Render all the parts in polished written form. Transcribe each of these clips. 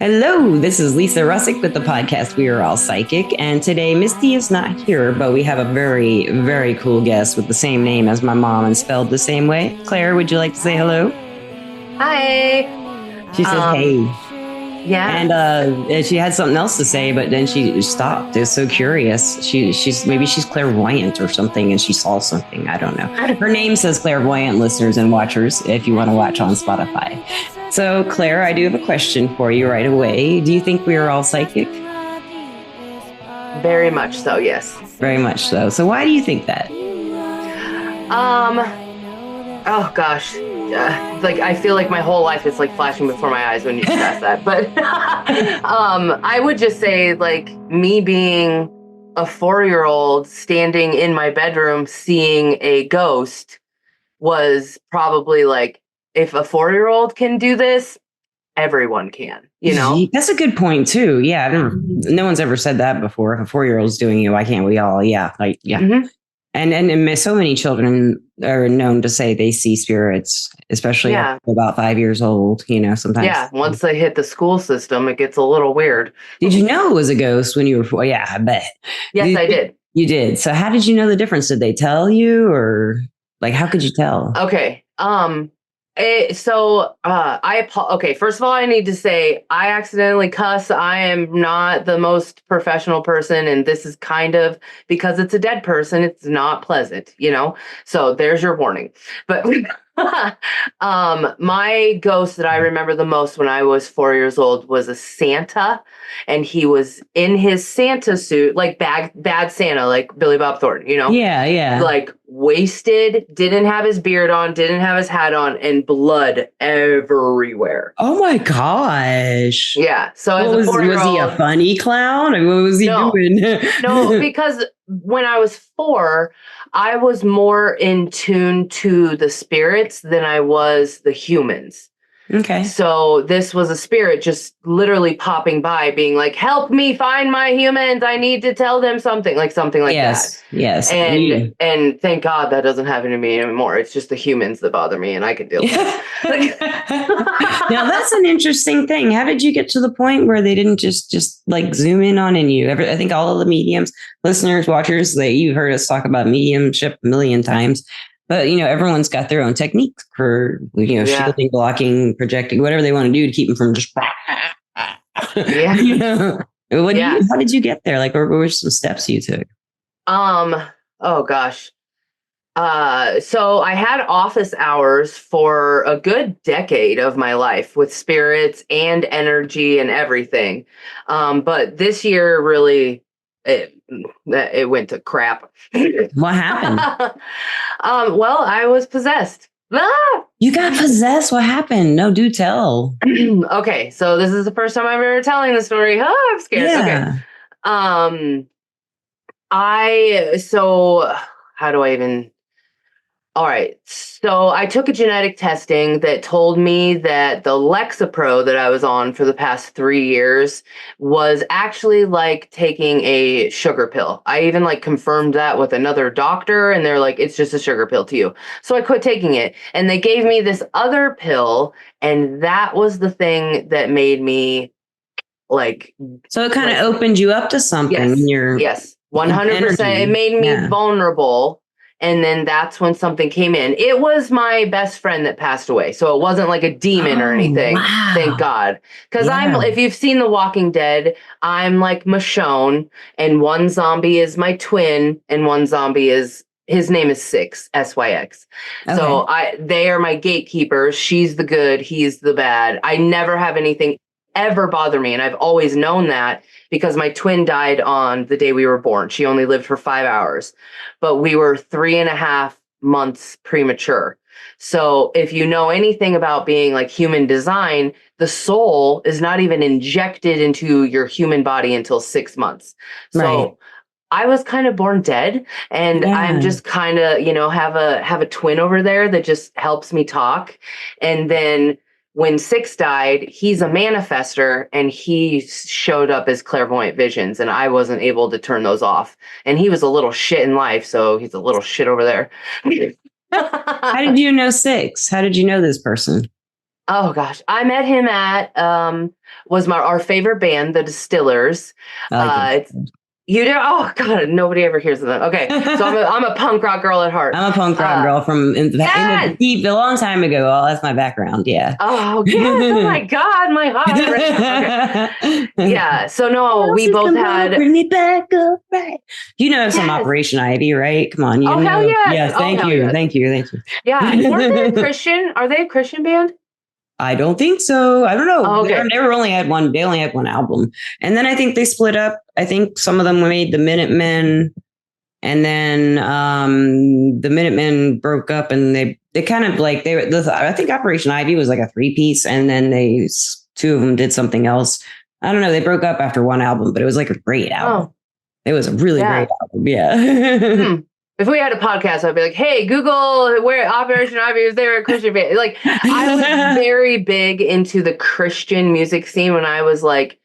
Hello, this is Lisa Russick with the podcast We Are All Psychic. And today Misty is not here, but we have a very, very cool guest with the same name as my mom and spelled the same way. Claire, would you like to say hello? Hi. She says, hey. Yeah. And she had something else to say, but then she stopped. It was so curious. She's clairvoyant or something, and she saw something. I don't know. Her name says clairvoyant, listeners and watchers, if you want to watch on Spotify. So, Claire, I do have a question for you right away. Do you think we are all psychic? Very much so, yes. Very much so. So why do you think that? Oh gosh. Like I feel like my whole life is like flashing before my eyes when you ask that. But I would just say like me being a 4-year-old standing in my bedroom seeing a ghost was probably like, if a 4-year-old can do this, everyone can, you know? That's a good point too. Yeah. No one's ever said that before. If a 4-year-old's doing it, why can't we all? Yeah. Like, yeah. Mm-hmm. And so many children are known to say they see spirits, especially about 5 years old, you know, sometimes. Yeah. Once they hit the school system, it gets a little weird. Did you know it was a ghost when you were 4? Yeah, I bet. Yes, I did. You did. So how did you know the difference? Did they tell you, or like, how could you tell? Okay. First of all, I need to say I accidentally cuss. I am not the most professional person, and this is kind of because it's a dead person. It's not pleasant, you know? So there's your warning. But my ghost that I remember the most when I was 4 years old was a Santa, and he was in his Santa suit, like bad Santa, like Billy Bob Thornton, you know? Yeah, yeah. Like wasted, didn't have his beard on, didn't have his hat on, and blood everywhere. Oh my gosh. Yeah. So was he a funny clown? I mean, what was he doing? No, because when I was 4, I was more in tune to the spirits than I was the humans. Okay. So this was a spirit just literally popping by being like, help me find my humans. I need to tell them something like that. Yes. And thank God that doesn't happen to me anymore. It's just the humans that bother me and I can deal with it. Now that's an interesting thing. How did you get to the point where they didn't just like zoom in on you? I think all of the mediums, listeners, watchers, you've heard us talk about mediumship a million times. But, you know, everyone's got their own techniques for, you know, shielding, blocking, projecting, whatever they want to do to keep them from just. Yeah. You know? How did you get there? Like, what were some steps you took? Oh, gosh. So I had office hours for a good decade of my life with spirits and energy and everything. But this year really, it went to crap. What happened? Well, I was possessed. Ah! You got possessed? What happened? No, do tell. Okay, so this is the first time I'm ever telling the story. Oh, I'm scared. Yeah. Okay. How do I even? All right. So I took a genetic testing that told me that the Lexapro that I was on for the past 3 years was actually like taking a sugar pill. I even like confirmed that with another doctor and they're like, it's just a sugar pill to you. So I quit taking it and they gave me this other pill. And that was the thing that made me like. So it kind of opened you up to something. Yes. 100%. It made me vulnerable. And then that's when something came in. It was my best friend that passed away. So it wasn't like a demon or anything. Wow. Thank God. Because if you've seen The Walking Dead, I'm like Michonne. And one zombie is my twin. And one zombie his name is Syx, Syx. Okay. So they are my gatekeepers. She's the good. He's the bad. I never have anything ever bother me. And I've always known that because my twin died on the day we were born. She only lived for 5 hours, but we were 3.5 months premature. So if you know anything about being like human design, the soul is not even injected into your human body until 6 months. So I was kind of born dead and I'm just kind of, have a twin over there that just helps me talk. And then when Syx died, he's a manifester and he showed up as clairvoyant visions and I wasn't able to turn those off. And he was a little shit in life, so he's a little shit over there. How did you know Syx? How did you know this person? Oh gosh, I met him at was our favorite band, the Distillers. You do? Oh God, nobody ever hears of them. Okay, so I'm a punk rock girl at heart. I'm a punk rock girl from in the deep, a long time ago. Well, that's my background. Yeah. Oh yes! Oh my God, my heart. Okay. Yeah. So no, we both had. Bring me back up, right? You know some Operation Ivy, right? Come on, you know. Hell yes! Yes, thank you. Yeah, weren't they a Christian? Are they a Christian band? I don't think so. I don't know. Oh, okay. They only had one album. And then I think they split up. I think some of them made the Minutemen, and then the Minutemen broke up, and they kind of like I think Operation Ivy was like a 3-piece, and then two of them did something else. I don't know. They broke up after one album, but it was like a great album. Oh. It was a really great album. Yeah. If we had a podcast, I'd be like, hey, Google where Operation Ivy is there at Christian band. Like, I was very big into the Christian music scene when I was like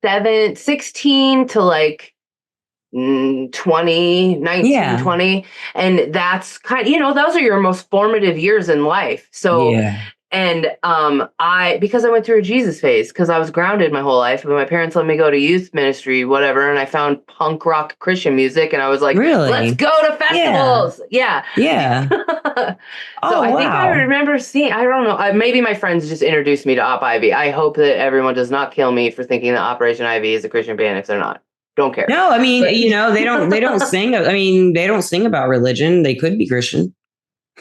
16 to like 20, 19, 20. And that's kind of, those are your most formative years in life. So, and because I went through a Jesus phase, because I was grounded my whole life, but my parents let me go to youth ministry, whatever, and I found punk rock Christian music, and I was like, really? Let's go to festivals. Yeah. I think I remember seeing, I don't know, maybe my friends just introduced me to Op Ivy. I hope that everyone does not kill me for thinking that Operation Ivy is a Christian band if they're not. Don't care. No, I mean, they don't sing. I mean, they don't sing about religion. They could be Christian.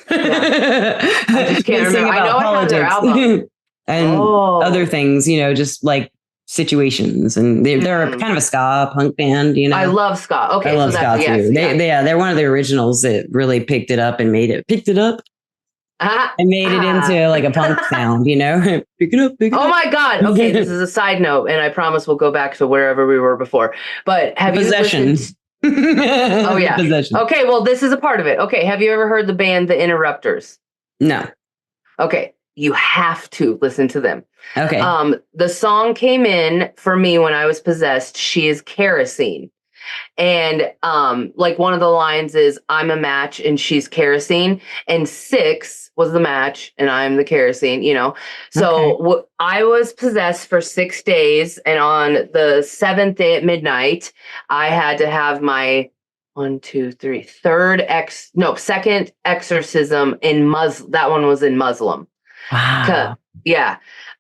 I just can't remember. I know politics. I have their album. And other things, just like situations, and they're kind of a ska punk band. I love ska. Okay, I love ska too. They're one of the originals that really picked it up and made it and made it into like a punk sound. Pick it up. Oh my God. Okay, this is a side note, and I promise we'll go back to wherever we were before. But have Possession. You listened? Oh yeah. Possession. Okay, well, this is a part of it. Okay, have you ever heard the band The Interrupters? No. Okay, you have to listen to them. Okay. The song came in for me when I was possessed. She is kerosene. And like one of the lines is, I'm a match and she's kerosene, and 6 was the match and I'm the kerosene, So I was possessed for 6 days, and on the 7th day at midnight, I had to have my second exorcism in Muslim. That one was in Muslim. Wow. Yeah.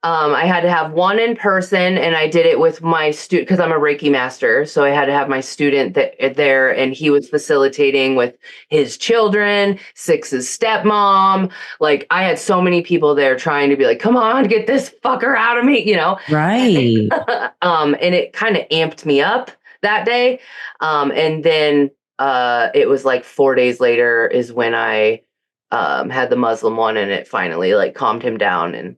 I had to have one in person, and I did it with my student because I'm a Reiki master. So I had to have my student there, and he was facilitating with his children, 6's stepmom. Like, I had so many people there trying to be like, come on, get this fucker out of me, Right. And it kind of amped me up that day. And then it was like 4 days later is when I had the Muslim one, and it finally like calmed him down. And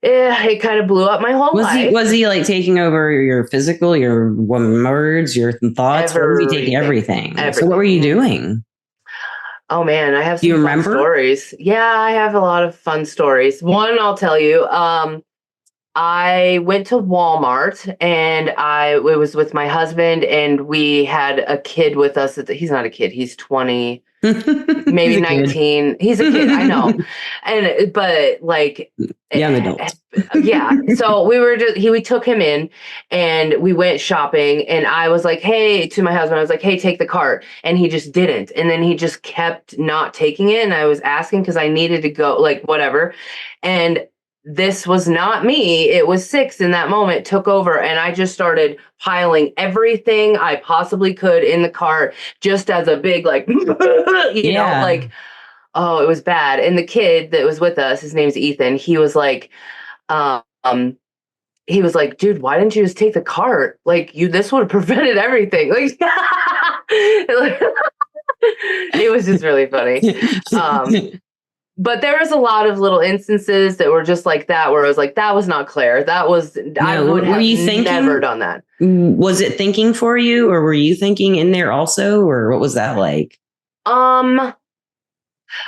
it kind of blew up my whole life. Was he like taking over your physical, your words, your thoughts? Or was he taking everything? So what were you doing? Oh man, I have some fun stories. Yeah, I have a lot of fun stories. One, I'll tell you. I went to Walmart, and it was with my husband, and we had a kid with us. He's not a kid. He's 20. Maybe 19. He's a kid, I know. But like young adult. Yeah. So we took him in, and we went shopping, and I was like, hey, to my husband, I was like, hey, take the cart. And he just didn't. And then he just kept not taking it. And I was asking because I needed to go, like, whatever. And this was not me. It was 6 in that moment, took over, and I just started piling everything I possibly could in the cart, just as a big, like, you know, like, oh, it was bad. And the kid that was with us, his name's Ethan. He was like, dude, why didn't you just take the cart? Like, this would have prevented everything. Like, it was just really funny. But there was a lot of little instances that were just like that, where I was like, that was not Claire. I would have never done that. Was it thinking for you, or were you thinking in there also, or what was that like?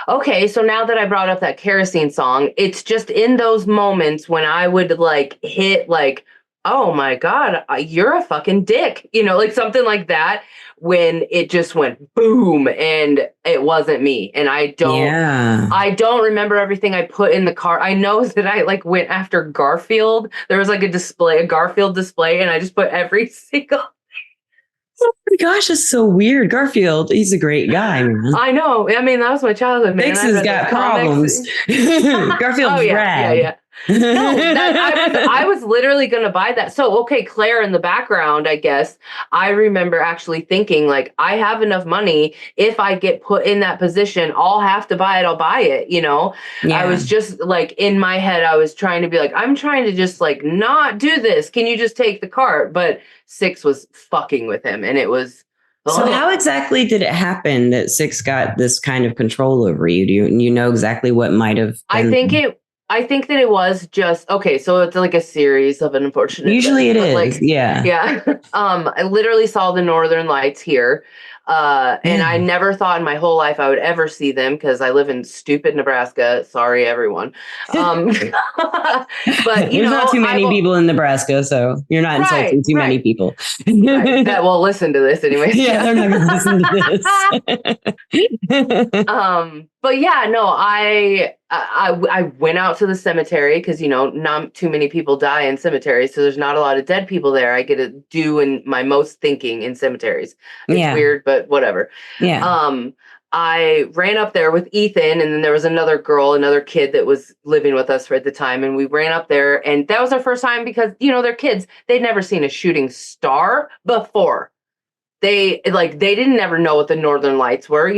Okay, so now that I brought up that kerosene song, it's just in those moments when I would like hit like oh my God, you're a fucking dick, like something like that, when it just went boom and it wasn't me. And I don't remember everything I put in the car. I know that I like went after Garfield. There was like a Garfield display, and I just put every single. Oh my gosh, it's so weird. Garfield, he's a great guy, man. I know. I mean, that was my childhood, man. Dix has got problems. Garfield's rad. Yeah. No, I was literally going to buy that. So, okay, Claire in the background, I guess, I remember actually thinking, like, I have enough money. If I get put in that position, I'll have to buy it. I'll buy it, Yeah. I was just like, in my head, I was trying to be like, I'm trying to just like not do this. Can you just take the cart? But Six was fucking with him, and it was. So how exactly did it happen that Six got this kind of control over you? Do you know exactly what might have been? I think that it was just, okay, so it's like a series of an unfortunate. Usually it is, like, yeah. Yeah. I literally saw the Northern Lights here. And I never thought in my whole life I would ever see them because I live in stupid Nebraska. Sorry, everyone. But there's not too many people in Nebraska, so you're not insulting too many people. That will listen to this anyway. Yeah, they're not going to listen to this. But yeah, no, I went out to the cemetery because, not too many people die in cemeteries. So there's not a lot of dead people there. I get to do in my most thinking in cemeteries. It's weird, but whatever. Yeah. I ran up there with Ethan, and then there was another kid that was living with us at the time. And we ran up there, and that was our first time because, they're kids. They'd never seen a shooting star before. They didn't ever know what the Northern Lights were, I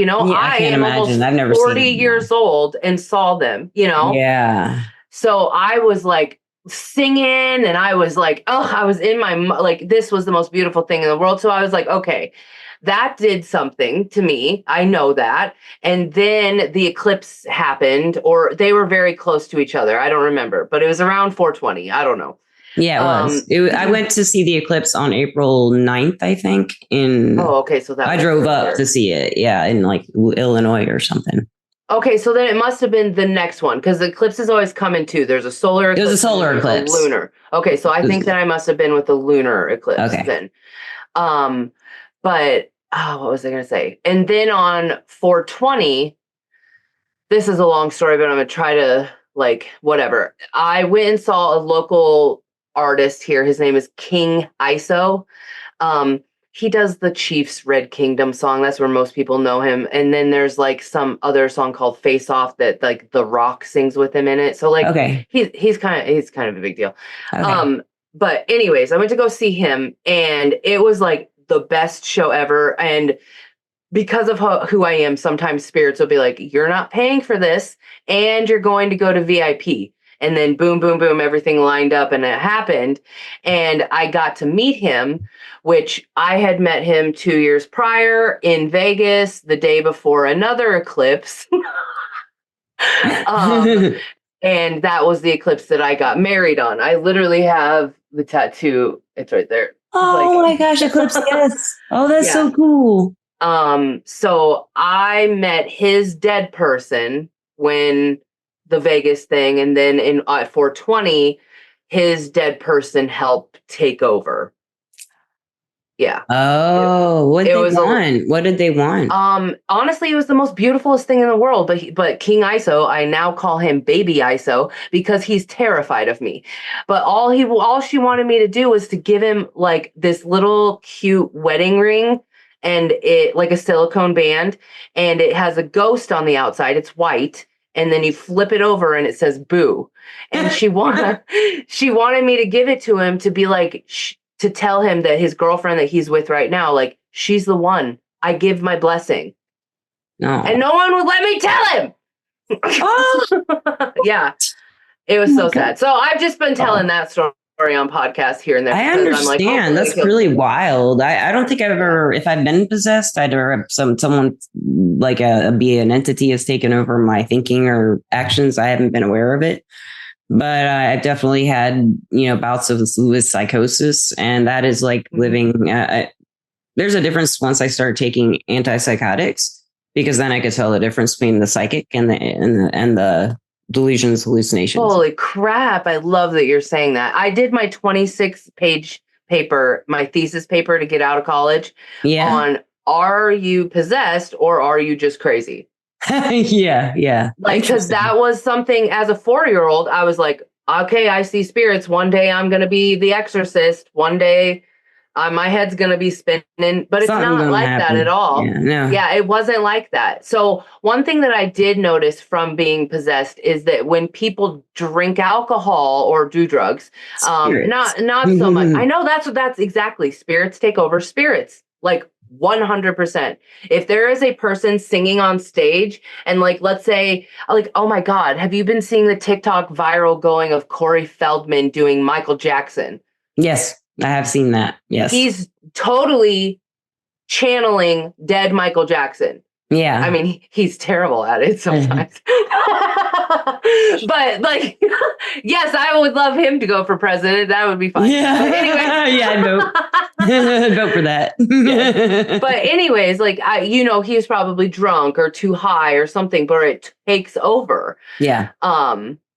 can't imagine. I've never 40 years old and saw them, Yeah. So I was like singing, and I was like, I was in my, like, this was the most beautiful thing in the world. So I was like, okay, that did something to me. I know that. And then the eclipse happened, or they were very close to each other. I don't remember, but it was around 420. I don't know. Yeah, it was. I went to see the eclipse on April 9th, I think. So I drove up to see it. Yeah, in like Illinois or something. Okay, so then it must have been the next one because the eclipses always come in two. There's a solar eclipse. There's a solar eclipse. A lunar. Okay, so I think that I must have been with the lunar eclipse then. But what was I going to say? And then on 420, this is a long story, but I'm going to try to whatever. I went and saw a local artist here. His name is King ISO. He does the Chiefs Red Kingdom song. That's where most people know him. And then there's some other song called Face Off that The Rock sings with him in it. So he's kind of a big deal. Okay. But anyways, I went to go see him, and it was the best show ever. And because of who I am, sometimes spirits will be like, you're not paying for this, and you're going to go to VIP. And then boom, boom, boom, everything lined up, and it happened. And I got to meet him, which I had met him 2 years prior in Vegas, the day before another eclipse. And that was the eclipse that I got married on. I literally have the tattoo. It's right there. Oh my gosh, eclipse, yes. Oh, that's so cool. So I met his dead person when the Vegas thing, and then at 420, his dead person helped take over. Yeah. Oh, what did they want? Honestly, it was the most beautifulest thing in the world. But King ISO, I now call him Baby ISO because he's terrified of me. But all she wanted me to do was to give him this little cute wedding ring, and it a silicone band, and it has a ghost on the outside. It's white. And then you flip it over and it says boo. And she wanted me to give it to him to be to tell him that his girlfriend that he's with right now, she's the one. I give my blessing. No. And no one would let me tell him. Oh. Yeah. It was so sad. So I've just been telling that story on podcasts here and there. I understand. That's really wild. I don't think I've ever, if I've been possessed, I'd ever have someone be an entity has taken over my thinking or actions. I haven't been aware of it, but I've definitely had, bouts with psychosis, and that is living. There's a difference once I start taking antipsychotics, because then I could tell the difference between the psychic and the delusions, hallucinations. Holy crap. I love that you're saying that. I did my 26-page paper, my thesis paper to get out of college on are you possessed or are you just crazy? Yeah. Like, because that was something as a 4-year-old, I was like, okay, I see spirits. One day I'm going to be the exorcist. One day my head's going to be spinning, but it's not like that at all. Yeah, it wasn't like that. So one thing that I did notice from being possessed is that when people drink alcohol or do drugs, not so much. I know that's exactly, spirits take over spirits, like 100%. If there is a person singing on stage and like, let's say like, oh my God, have you been seeing the TikTok viral going of Corey Feldman doing Michael Jackson? Yes. I have seen that. Yes. He's totally channeling dead Michael Jackson. Yeah. I mean, he's terrible at it sometimes. But like, yes, I would love him to go for president. That would be fun. Yeah. But anyway. Yeah, I'd vote for that. Yes. But anyways, like, he was probably drunk or too high or something, but it takes over. Yeah.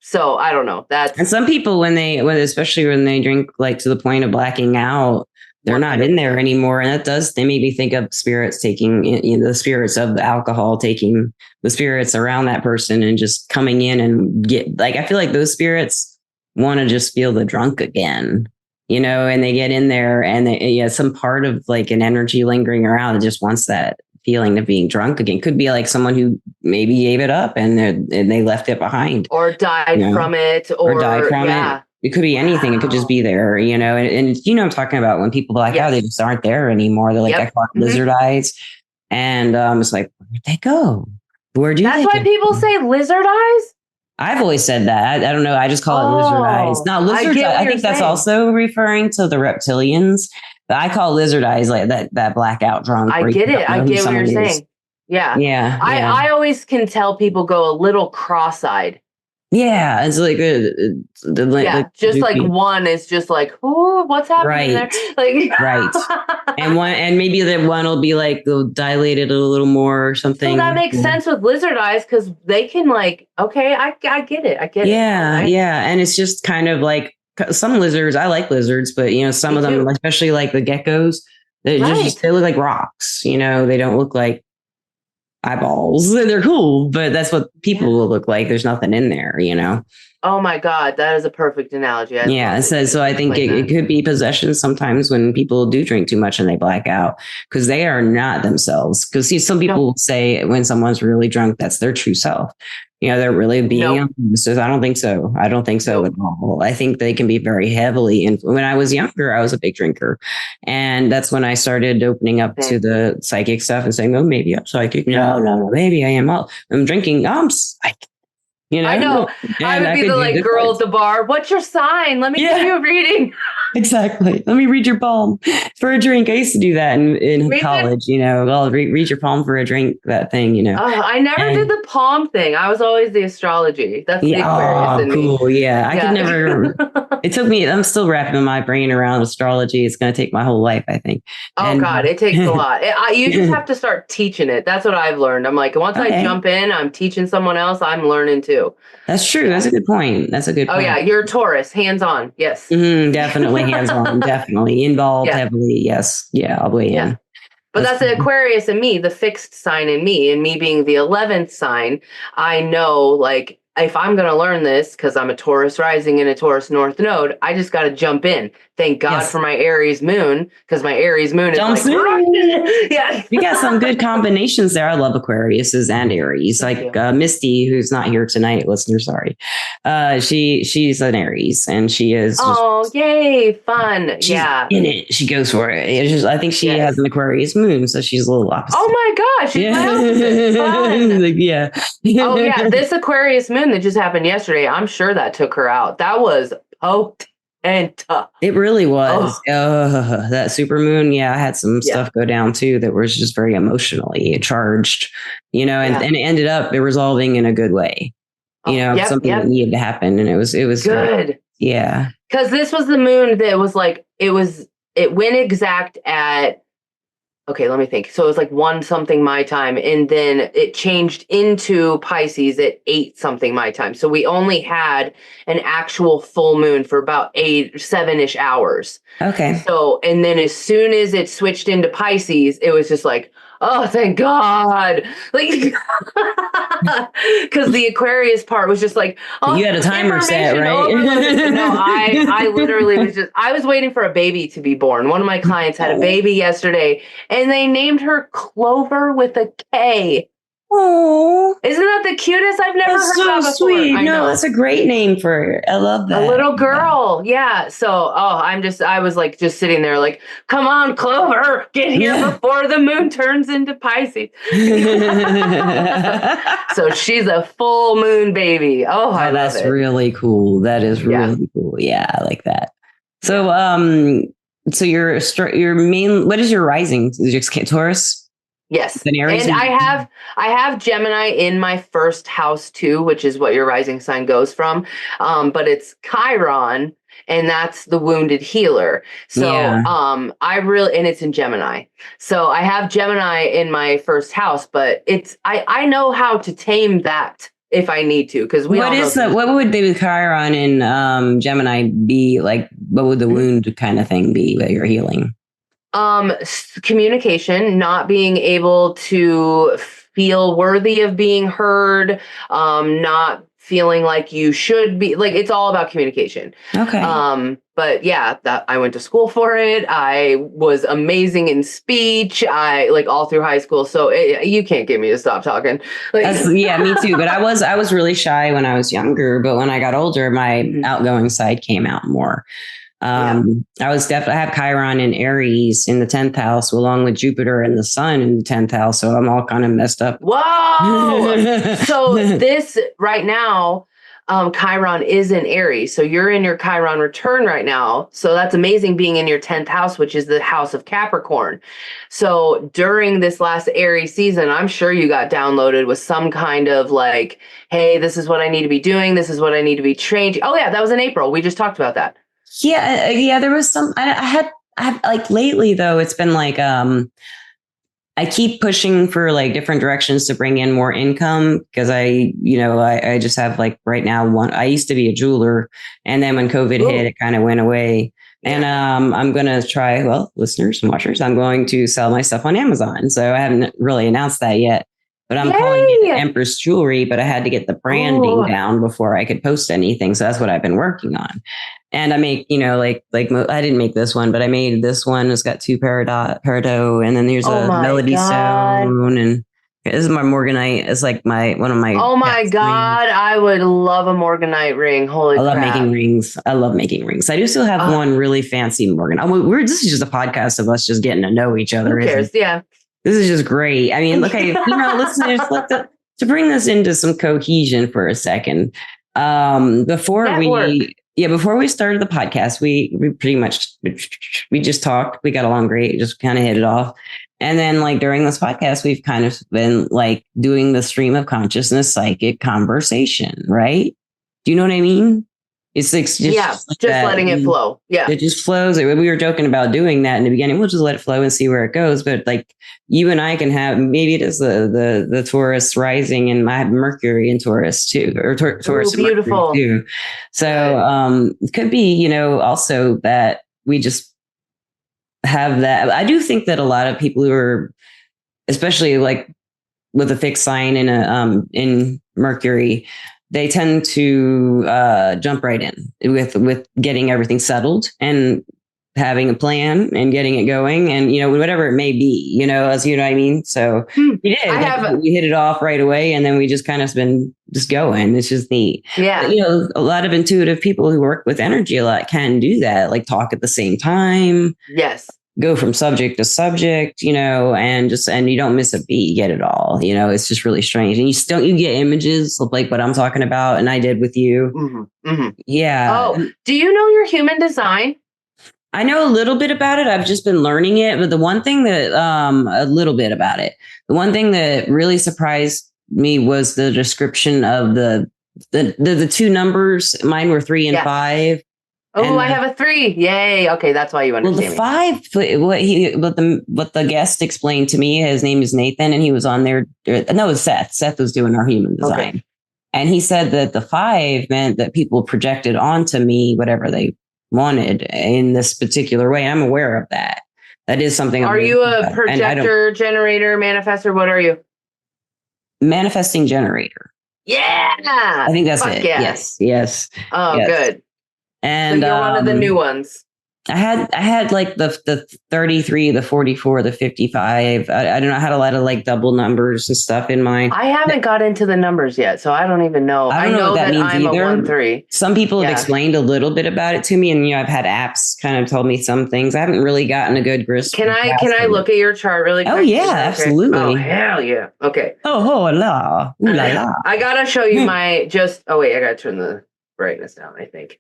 So I don't know. And some people, especially when they drink like to the point of blacking out, they're not in there anymore. And they made me think of spirits taking, the spirits of the alcohol, taking the spirits around that person and just coming in and I feel like those spirits want to just feel the drunk again, and they get in there and some part of like an energy lingering around that just wants that feeling of being drunk again. Could be like someone who maybe gave it up and they left it behind, or died from it, or died from it. It could be anything. It could just be there, and I'm talking about when people black out, they just aren't there anymore. They're like, I call it lizard eyes, and it's like, where'd they go? That's why people say lizard eyes. I've always said that. I don't know. I just call it lizard eyes. Not lizard eyes. I think that's also referring to the reptilians. But I call lizard eyes like that blackout drunk. I get it. I get what you're saying. Yeah. Yeah. I always can tell people go a little cross-eyed. Yeah. It's like just like one is just like, oh, what's happening there? Like, right. And maybe that one will be like dilated a little more or something. So that makes sense with lizard eyes because they can like, okay, I get it. I get it. Yeah. Yeah. And it's just kind of like, some lizards, I like lizards, but some of them, especially like the geckos, they look like rocks. They don't look like eyeballs. They're cool, but that's what people will look like. There's nothing in there, Oh my God, that is a perfect analogy. So I think it could be possession sometimes when people do drink too much and they black out because they are not themselves. Because some people say when someone's really drunk, that's their true self. They're really being so I don't think so. I don't think so at all. I think they can be very heavily when I was younger, I was a big drinker. And that's when I started opening up to the psychic stuff and saying, oh, maybe I'm psychic. No, maybe I am. I'm drinking. I'm psychic. I know. I would be the girl at the bar. What's your sign? Let me give you a reading. Exactly. Let me read your palm for a drink. I used to do that in college. I'll read your palm for a drink. That thing. I never did the palm thing. I was always the astrology. That's the Aquarius in me. Cool. Yeah, I could never. It took me. I'm still wrapping my brain around astrology. It's going to take my whole life, I think. God, it takes a lot. You just have to start teaching it. That's what I've learned. I'm like, once I jump in, I'm teaching someone else. I'm learning too. That's true. That's a good point. Oh yeah, you're a Taurus, hands on. Yes, definitely hands on. Definitely involved heavily. Yes, I'll weigh in. But that's the Aquarius in me, the fixed sign in me, and me being the 11th sign. I know, like, if I'm going to learn this, because I'm a Taurus rising and a Taurus North Node, I just got to jump in. Thank God for my Aries moon, because my Aries moon is You got some good combinations there. I love Aquariuses and Aries. Like Misty, who's not here tonight, listener, sorry. She's an Aries, and she is. Oh, yay, fun! She's in it. She goes for it. I think she has an Aquarius moon, so she's a little opposite. Oh my gosh, she's my opposite. Fun. Oh yeah, this Aquarius moon that just happened yesterday, I'm sure that took her out. That was potent. It really was. That supermoon. Yeah, I had some stuff go down too that was just very emotionally charged, and it ended up resolving in a good way. Something that needed to happen, and it was good. Yeah, because this was the moon that was like it went exact at okay, let me think. So it was like 1 something my time, and then it changed into Pisces at 8 something my time. So we only had an actual full moon for about 7-ish hours. Okay. So, and then as soon as it switched into Pisces, it was just like, oh, thank God. Like, because the Aquarius part was just like, oh, you had a timer set, right? No, I literally I was waiting for a baby to be born. One of my clients had a baby yesterday, and they named her Clover with a K. Oh, isn't that the cutest? I've never heard so that before. sweet. No, that's a great name for her. I love that. A little girl. Yeah. So, I was like just sitting there like, come on, Clover, get here before the moon turns into Pisces. So she's a full moon baby. Oh, I love that's really cool. That is really cool. Yeah, I like that. So, so your main, what is your rising? Is it Taurus? Yes. And I have Gemini in my first house too, which is what your rising sign goes from. But it's Chiron, and that's the wounded healer. So and it's in Gemini. So I have Gemini in my first house, but I know how to tame that if I need to, because what would the Chiron in Gemini be like? What would the wound kind of thing be that you're healing? Communication, not being able to feel worthy of being heard, not feeling like you should be, like, it's all about communication. Okay. But yeah, I went to school for it. I was amazing in speech. I like all through high school. So you can't get me to stop talking. Like, me too. But I was really shy when I was younger. But when I got older, my outgoing side came out more. I have Chiron in Aries in the 10th house, along with Jupiter and the Sun in the 10th house. So I'm all kind of messed up. Whoa! So this right now, Chiron is in Aries. So you're in your Chiron return right now. So that's amazing, being in your 10th house, which is the house of Capricorn. So during this last Aries season, I'm sure you got downloaded with some kind of like, hey, this is what I need to be doing. This is what I need to be changing. Oh yeah, that was in April. We just talked about that. Yeah. There was some, I have like lately though, it's been like, I keep pushing for like different directions to bring in more income, because I just have like right now I used to be a jeweler, and then when COVID hit, it kind of went away. And I'm going to try, listeners and watchers, I'm going to sell my stuff on Amazon. So I haven't really announced that yet, but I'm calling it Empress Jewelry, but I had to get the branding down before I could post anything. So that's what I've been working on. And I make, I didn't make this one, but I made this one. It's got 2 peridot, and then there's a melody stone, and this is my morganite. It's like one of my. Oh my God! Rings. I would love a morganite ring. Holy crap! I love making rings. I do still have one really fancy morganite. This is just a podcast of us just getting to know each other. Who cares? Yeah. This is just great. I mean, okay, listeners, to bring this into some cohesion for a second. Before we started the podcast, we pretty much, we just talked. We got along great. Just kind of hit it off. And then like during this podcast, we've kind of been like doing the stream of consciousness, psychic conversation, right? Do you know what I mean? It's like just letting it flow. Yeah. It just flows. We were joking about doing that in the beginning. We'll just let it flow and see where it goes. But like you and I can have, maybe it is the Taurus rising, and my Mercury in Taurus too, or Taurus beautiful too. So it could be, also that we just have that. I do think that a lot of people who are, especially like with a fixed sign in Mercury, they tend to jump right in with getting everything settled and having a plan and getting it going, and whatever it may be, as you know what I mean. So we did. We hit it off right away, and then we just kind of been just going. It's just neat. Yeah. But, a lot of intuitive people who work with energy a lot can do that, like talk at the same time. Yes. Go from subject to subject, and you don't miss a beat. You get it all. It's just really strange. And you get images of like what I'm talking about, and I did with you. Mm-hmm, mm-hmm. Yeah. Oh, do you know your human design? I know a little bit about it. I've just been learning it. But the one thing that a little bit about it, the one thing that really surprised me was the description of the 2 numbers. Mine were 3 and 5. Oh, I have a 3. Yay. Okay, that's why you understand. Well, the 5, what the guest explained to me, his name is Nathan, and he was on there. No, it was Seth. Seth was doing our human design. Okay. And he said that the 5 meant that people projected onto me whatever they wanted in this particular way. I'm aware of that. That is something. Are you a projector, generator, manifestor? What are you? Manifesting generator. Yeah. I think that's it. Yeah. Yes. Oh, yes. Good. And so you're one of the new ones. I had like the 33, the 44, the 55. I don't know. I had a lot of like double numbers and stuff in mine. I haven't got into the numbers yet, so I don't even know. I don't know what that means I'm either. A 1-3. Some people have explained a little bit about it to me, and I've had apps kind of told me some things. I haven't really gotten a good grasp. Can I look at your chart really quick? Oh yeah, absolutely. Oh hell yeah. Okay. Oh la. Ooh la la. I gotta show you my Oh wait, I gotta turn the brightness down, I think.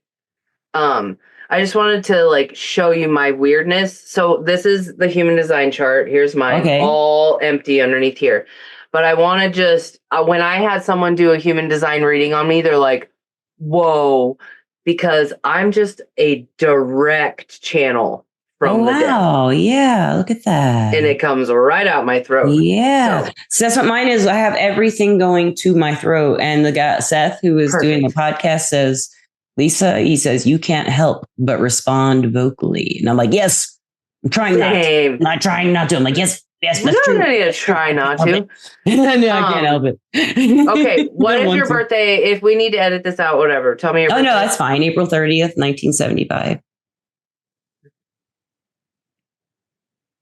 I just wanted to like show you my weirdness. So this is the human design chart. Here's mine, all empty underneath here. But I want to just, when I had someone do a human design reading on me, they're like, whoa, because I'm just a direct channel from the dead. Wow, yeah, look at that. And it comes right out my throat. Yeah. So that's what mine is. I have everything going to my throat. And the guy, Seth, who is doing the podcast, says, Lisa, he says, you can't help but respond vocally. And I'm like, yes, I'm trying not to. I'm not trying not to. I'm like, yes, that's true. I need to try not to. No, I can't help it. Okay, what is your birthday? If we need to edit this out, whatever. Tell me your birthday. Oh, no, that's fine. April 30th, 1975.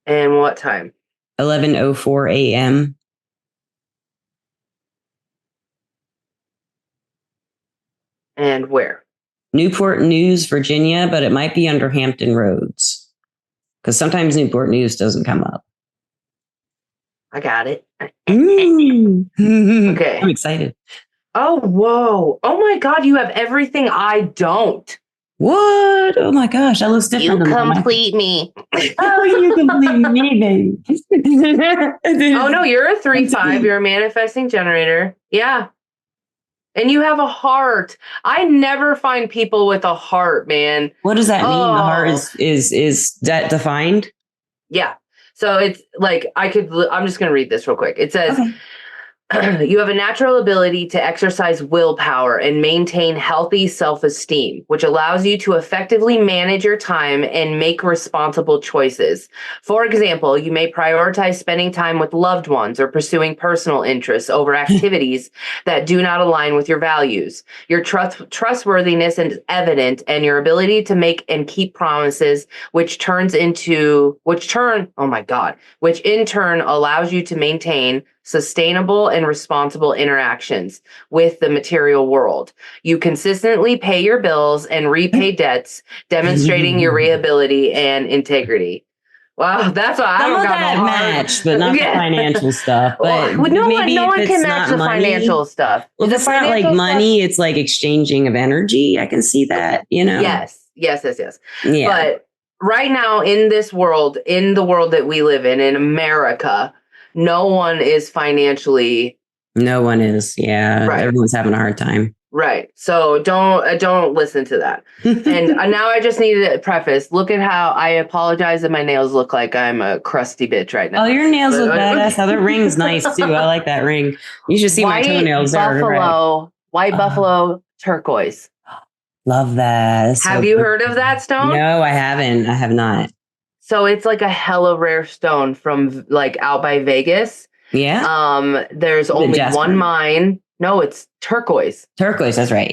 And what time? 11:04 a.m. And where? Newport News, Virginia, but it might be under Hampton Roads because sometimes Newport News doesn't come up. I got it. Okay. I'm excited. Oh, whoa. Oh my God, you have everything I don't. What? Oh my gosh, that looks different. You complete me. Oh, you complete me, baby. Oh no, you're a 3-5. You're a manifesting generator. Yeah. And you have a heart. I never find people with a heart, man. What does that mean? The heart is that defined? Yeah. So it's like I'm just going to read this real quick. It says, you have a natural ability to exercise willpower and maintain healthy self-esteem, which allows you to effectively manage your time and make responsible choices. For example, you may prioritize spending time with loved ones or pursuing personal interests over activities that do not align with your values. Your trustworthiness is evident, and your ability to make and keep promises, which in turn allows you to maintain sustainable and responsible interactions with the material world. You consistently pay your bills and repay debts, demonstrating your reliability and integrity. Wow, that's what I don't got no match, but not the financial stuff. But no one can match the financial stuff. If it's not like money, it's like exchanging of energy. I can see that, Yes. Yeah. But right now in this world, in the world that we live in America, no one is financially. No one is. Yeah. Right. Everyone's having a hard time. Right. So don't listen to that. And now I just need to preface. Look at how I apologize that my nails look like I'm a crusty bitch right now. Oh, your nails look badass. How the ring's nice too. I like that ring. You should see my toenails. White buffalo turquoise. Love that. Have you heard of that stone? No, I haven't. I have not. So it's like a hella rare stone from like out by Vegas. Yeah. There's only one mine. No, it's turquoise. Turquoise. That's right.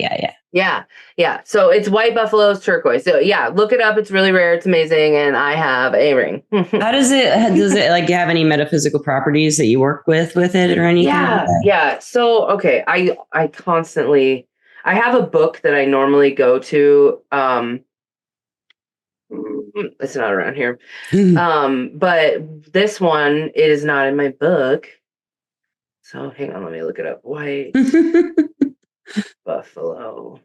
Yeah. So it's white buffalo's turquoise. So yeah, look it up. It's really rare. It's amazing. And I have a ring. How does it like have any metaphysical properties that you work with it or anything? Yeah. So, okay. I have a book that I normally go to. It's not around here. But this one is not in my book. So hang on, let me look it up. White buffalo.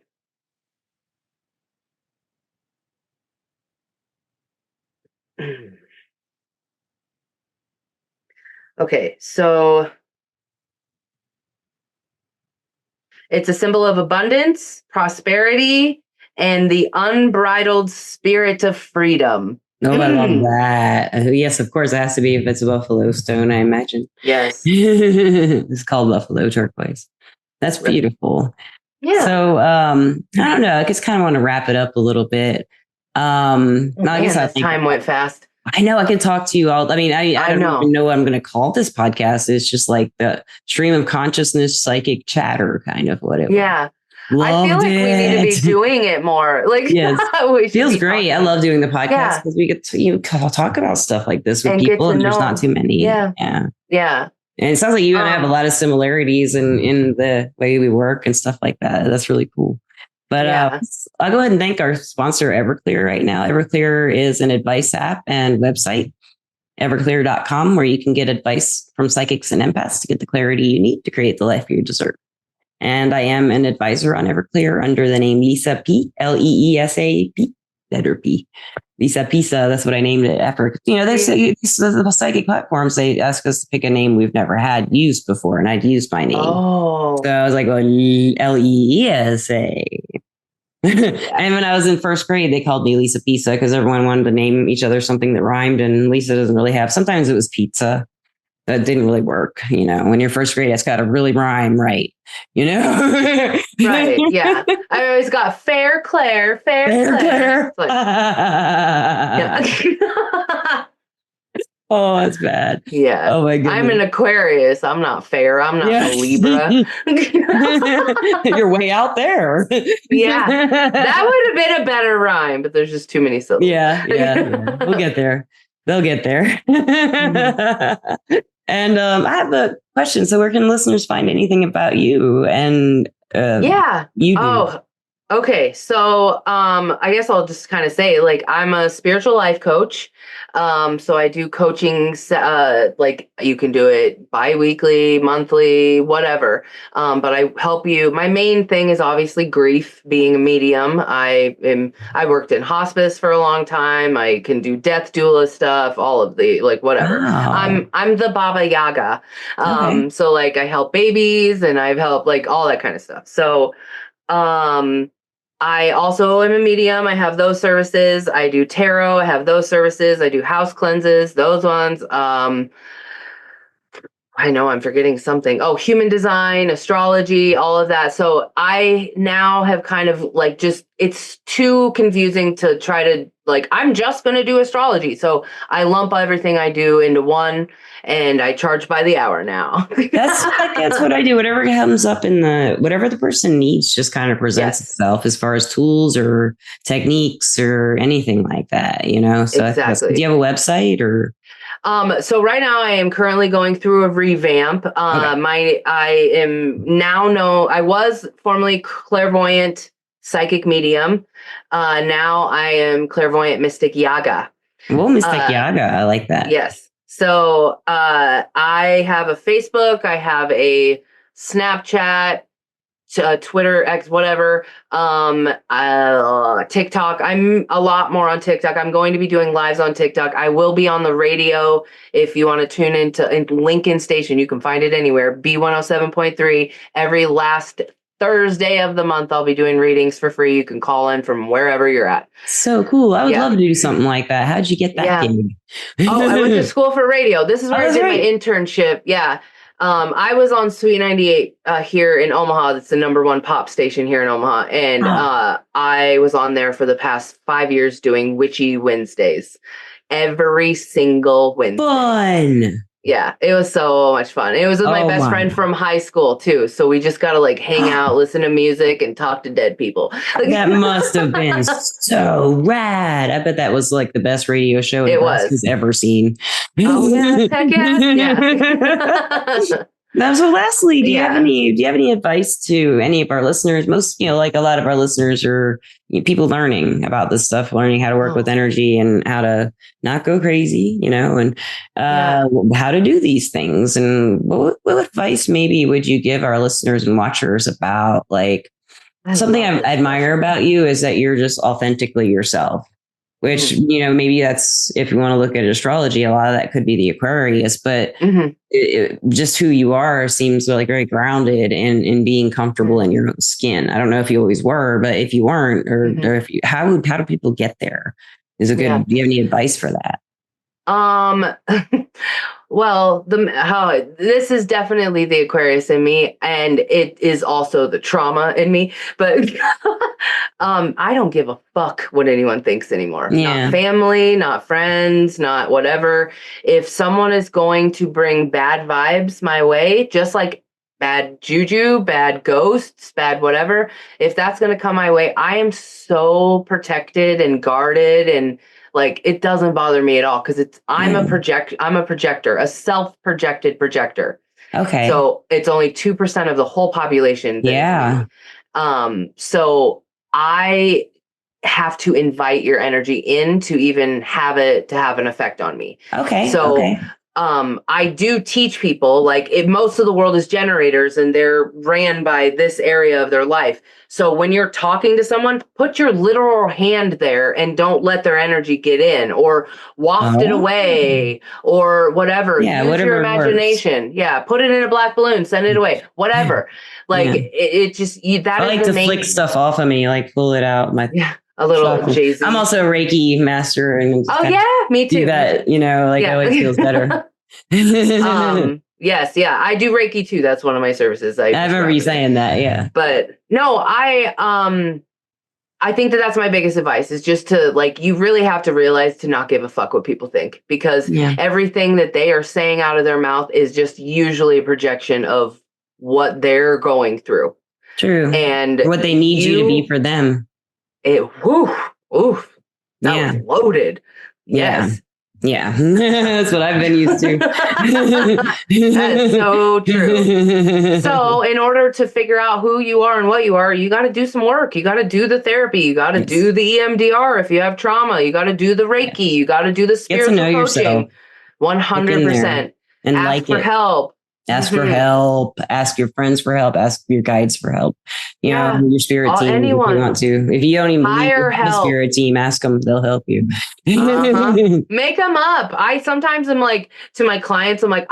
Okay, so it's a symbol of abundance, prosperity, and the unbridled spirit of freedom. Oh, I love that. Yes, of course, it has to be if it's a buffalo stone, I imagine. Yes. It's called buffalo turquoise. That's beautiful. Yeah. So, I don't know. I just kind of want to wrap it up a little bit. I guess time went fast. I know I can talk to you all. I mean, I don't even know what I'm going to call this podcast. It's just like the stream of consciousness, psychic chatter, kind of what it was. Yeah. I feel like we need to be doing it more. Like, yes. Feels great. I love doing the podcast because we get to talk about stuff like this with people, and there's not too many. Yeah. And it sounds like you and I have a lot of similarities in the way we work and stuff like that. That's really cool. But I'll go ahead and thank our sponsor, Everclear, right now. Everclear is an advice app and website, everclear.com, where you can get advice from psychics and empaths to get the clarity you need to create the life you deserve. And I am an advisor on Everclear under the name Lisa P, Leesap, letter P. Lisa Pisa, that's what I named it after. They say the psychic platforms, they ask us to pick a name we've never had used before, and I'd used my name. Oh. So I was like, Leesa. And when I was in first grade, they called me Lisa Pisa because everyone wanted to name each other something that rhymed, and Lisa doesn't really have. Sometimes it was pizza. That didn't really work. When you're first grade, it's got to really rhyme right. Right. Yeah. I always got fair Claire. Like, oh, that's bad. Yeah. Oh my goodness. I'm an Aquarius. I'm not fair. I'm not a Libra. You're way out there. Yeah. That would have been a better rhyme, but there's just too many syllables. Yeah. We'll get there. They'll get there. And I have a question. So where can listeners find anything about you? And you do? Oh, okay. So I guess I'll just kind of say, like, I'm a spiritual life coach. So I do coaching, like you can do it bi-weekly, monthly, whatever. But I help you. My main thing is obviously grief, being a medium. I worked in hospice for a long time. I can do death doula stuff, all of the, like, whatever. Wow. I'm the Baba Yaga. Okay. So like I help babies and I've helped like all that kind of stuff. So, I also am a medium. I have those services. I do tarot. I have those services. I do house cleanses, those ones. I know I'm forgetting something. Oh, human design, astrology, all of that. So I now have kind of like it's too confusing to try to like, I'm just going to do astrology. So I lump everything I do into one and I charge by the hour now. That's what I do. Whatever comes up whatever the person needs just kind of presents itself as far as tools or techniques or anything like that, So exactly. Do you have a website or? So right now I am currently going through a revamp. I was formerly clairvoyant psychic medium. Now I am clairvoyant mystic yaga. Well, mystic yaga. I like that. Yes. So, I have a Facebook, I have a Snapchat, Twitter, X, whatever, TikTok. I'm a lot more on TikTok. I'm going to be doing lives on TikTok. I will be on the radio. If you want to tune into Lincoln Station, you can find it anywhere. B107.3 every last Thursday of the month. I'll be doing readings for free. You can call in from wherever you're at. So cool. I would love to do something like that. How'd you get that gig? I went to school for radio. This is where I did my internship. Yeah. I was on Sweet 98 here in Omaha. That's the #1 pop station here in Omaha. And I was on there for the past 5 years doing Witchy Wednesdays. Every single Wednesday. Fun. Yeah, it was so much fun. It was with my best friend from high school, too. So we just got to like hang out, listen to music, and talk to dead people. That must have been so rad. I bet that was like the best radio show Nebraska's ever seen. Oh, yeah. Heck yeah. Now, so lastly, do you have any advice to any of our listeners? Most, like a lot of our listeners are people learning about this stuff, learning how to work with energy and how to not go crazy, and how to do these things. And what advice maybe would you give our listeners and watchers about something I admire about you is that you're just authentically yourself. which, maybe that's, if you want to look at astrology, a lot of that could be the Aquarius, but just who you are seems like very grounded and being comfortable in your own skin. I don't know if you always were, but if you weren't, or if you, how do people get there? Do you have any advice for that? Well, this is definitely the Aquarius in me, and it is also the trauma in me, but I don't give a fuck what anyone thinks anymore. Not family, not friends, not whatever. If someone is going to bring bad vibes my way, just like bad juju, bad ghosts, bad whatever, if that's going to come my way, I am so protected and guarded, and like, it doesn't bother me at all, because I'm a projector, a self-projected projector. Okay. So it's only 2% of the whole population. So I have to invite your energy in to even have an effect on me. Okay. So I do teach people, like, if most of the world is generators and they're ran by this area of their life. So when you're talking to someone, put your literal hand there and don't let their energy get in, or waft it away, or whatever. Yeah, use your imagination. Works. Yeah, put it in a black balloon, send it away, whatever. Like it just that. I like to flick stuff off of me, like pull it out. A little Jay-Z. I'm also a Reiki master, and me too. Do that, it always feels better. Yes, I do Reiki too. That's one of my services. I remember you saying that, yeah. But no, I think that's my biggest advice, is just to, like, you really have to realize to not give a fuck what people think, because everything that they are saying out of their mouth is just usually a projection of what they're going through. True. And what they need you to be for them. That was loaded. Yes. Yeah, that's what I've been used to. That is so true. So in order to figure out who you are and what you are, you got to do some work. You got to do the therapy. You got to do the EMDR if you have trauma. You got to do the Reiki. You got to do the spiritual coaching. Yourself. 100%. And ask for help. Ask for help. Ask your friends for help. Ask your guides for help. Your spirit team, anyone. if you want to. If you don't even believe in the spirit team, ask them. They'll help you. Make them up. I sometimes am like, to my clients, I'm like,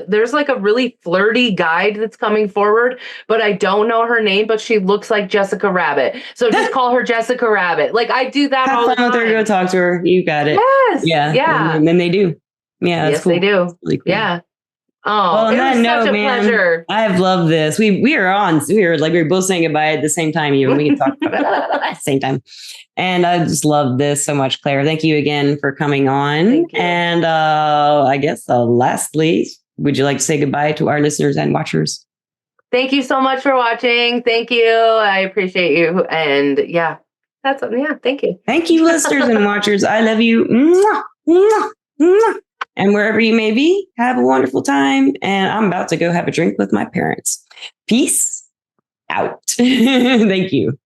there's like a really flirty guide that's coming forward, but I don't know her name, but she looks like Jessica Rabbit. So just call her Jessica Rabbit. Like, I do that all the time. Go talk to her. You got it. Yes. Yeah. And then they do. Yeah. That's cool. They do. Really cool. Yeah. Oh, well, on that note, man, pleasure. I've loved this. We were both saying goodbye at the same time. We can talk about it at the same time. And I just love this so much, Claire. Thank you again for coming on. Thank you. And I guess lastly, would you like to say goodbye to our listeners and watchers? Thank you so much for watching. Thank you. I appreciate you. And thank you. Thank you, listeners and watchers. I love you. Mwah, mwah, mwah. And wherever you may be, have a wonderful time. And I'm about to go have a drink with my parents. Peace out. Thank you.